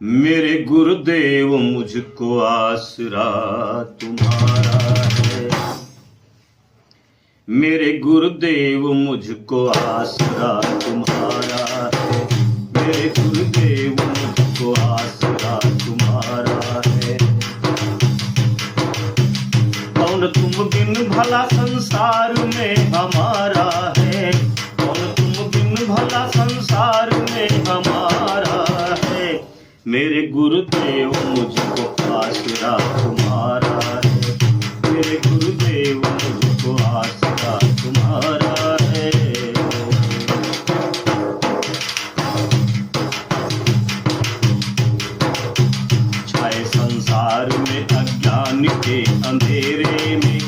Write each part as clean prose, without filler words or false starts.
मेरे गुरुदेव मुझको आसरा तुम्हारा है। मेरे गुरुदेव मुझको आसरा तुम्हारा है। मेरे गुरुदेव मुझको आसरा तुम्हारा है। कौन तुम बिन भला संसार में हमारा है। कौन तुम बिन भला संसार में हमारा है। मेरे गुरुदेव मुझको आसरा तुम्हारा है। मेरे गुरुदेव मुझको आसरा तुम्हारा है। छाए संसार में अज्ञान के अंधेरे में,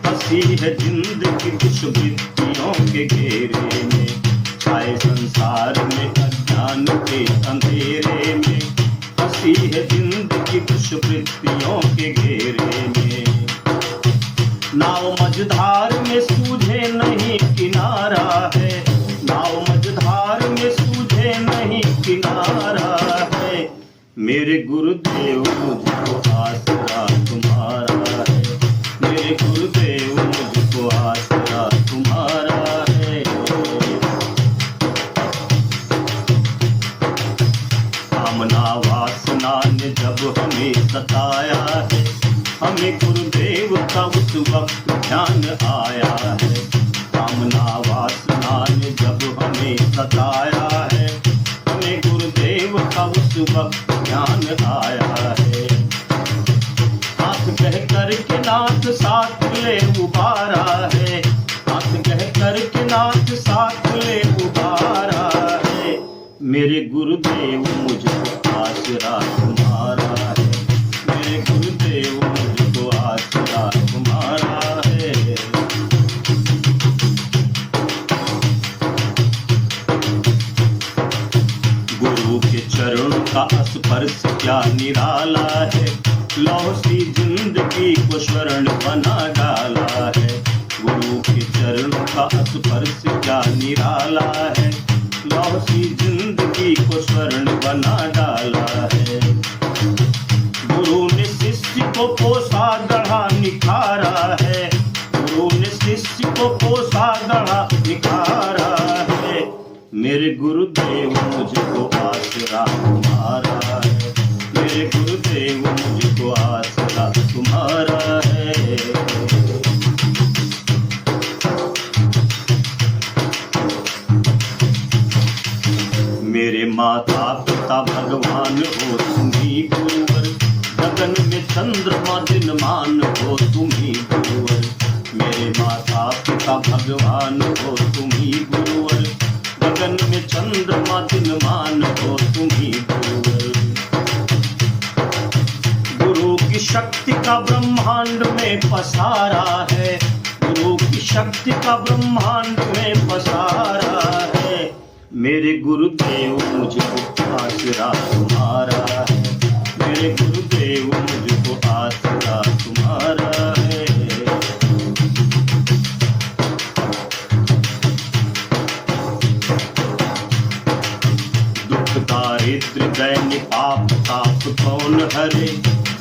फंसी है जिंदगी दुष्वृत्तियों के घेरे में। छाए संसार में अज्ञान के अंधेरे में, फंसी है जिंदगी दुष्वृत्तियों के घेरे में। नाव मझधार में सूझे नहीं किनारा है। नाव मझधार में सूझे नहीं किनारा है। मेरे गुरुदेव मुझको आसरा तुम्हारा है। मेरे गुरुदेव मुझको आसरा तुम्हारा है। कामना वासना ने जब हमें सताया है, हमें गुरुदेव का उस वक्त ध्यान आया है। कामना वासना ने जब हमें सताया है, हमें गुरुदेव का उस वक्त ध्यान आया है। हाथ कह करके नाथ साथ ले उबारा है। हाथ कह करके नाथ साथ ले उबारा है। मेरे गुरुदेव मुझको आसरा तुम्हारा है। मेरे गुरुदेव मुझको आसरा तुम्हारा है। गुरु के चरणों का स्पर्श क्या निराला है। लौह सी जिंदगी को स्वर्ण बना डाला है। गुरु के चरणों का स्पर्श क्या निराला है। लौह सी जिंदगी को स्वर्ण बना डाला है। गुरु ने शिष्य को पोसा गढ़ा निखारा है। गुरु ने शिष्य को पोसा गढ़ा निखारा है। मेरे गुरुदेव मुझको आसरा तुम्हारा है। मेरे गुरुदेव मुझको आसरा तुम्हारा है। मेरे माता पिता भगवान हो तुम्ही गुरुवर। गगन में चंद्रमा दिनमान हो तुम्ही गुरुवर। मेरे माता पिता भगवान हो तुम्ही गुरुवर। गगन में चंद्रमा दिनमान हो तुम्ही गुरुवर। गुरु की शक्ति का ब्रह्मांड में पसारा है। गुरु की शक्ति का ब्रह्मांड में पसारा है। मेरे गुरुदेव मुझको आसरा तुम्हारा है। मेरे गुरुदेव मुझको आसरा तुम्हारा है। दुख दारिद्र दैन्य पाप ताप कौन हरे।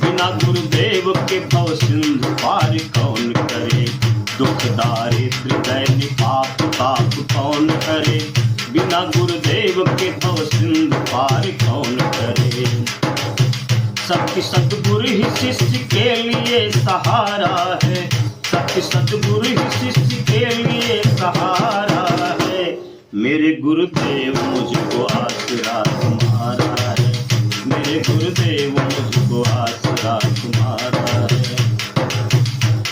बिना गुरुदेव के भव सिंधु पार कौन करे। दुख दारिद्र दैन्य पाप ताप कौन हरे। बिना गुरुदेव के भव सिंधु पार कौन करे। सत्य सद्गुरु ही शिष्य के लिए सहारा है। सत्य सद्गुरु ही शिष्य के लिए सहारा है। मेरे गुरुदेव मुझको आसरा तुम्हारा है। मेरे गुरुदेव मुझको आसरा तुम्हारा है।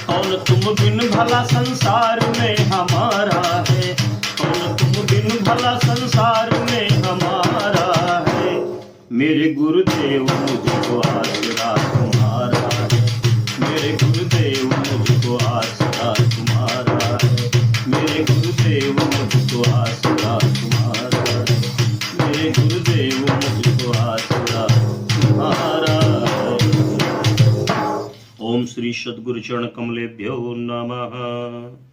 कौन तुम बिन भला संसार में हमारा है। कौन तुम बिन भला संसार में हमारा है। मेरे गुरुदेव मुझको आसरा तुम्हारा है। मेरे गुरुदेव मुझको आसरा तुम्हारा है। मेरे गुरुदेव मुझको आसरा तुम्हारा है। मेरे गुरुदेव मुझको आसरा तुम्हारा है। ओम श्री सद्गुरु चरण कमलेभ्यो नमः।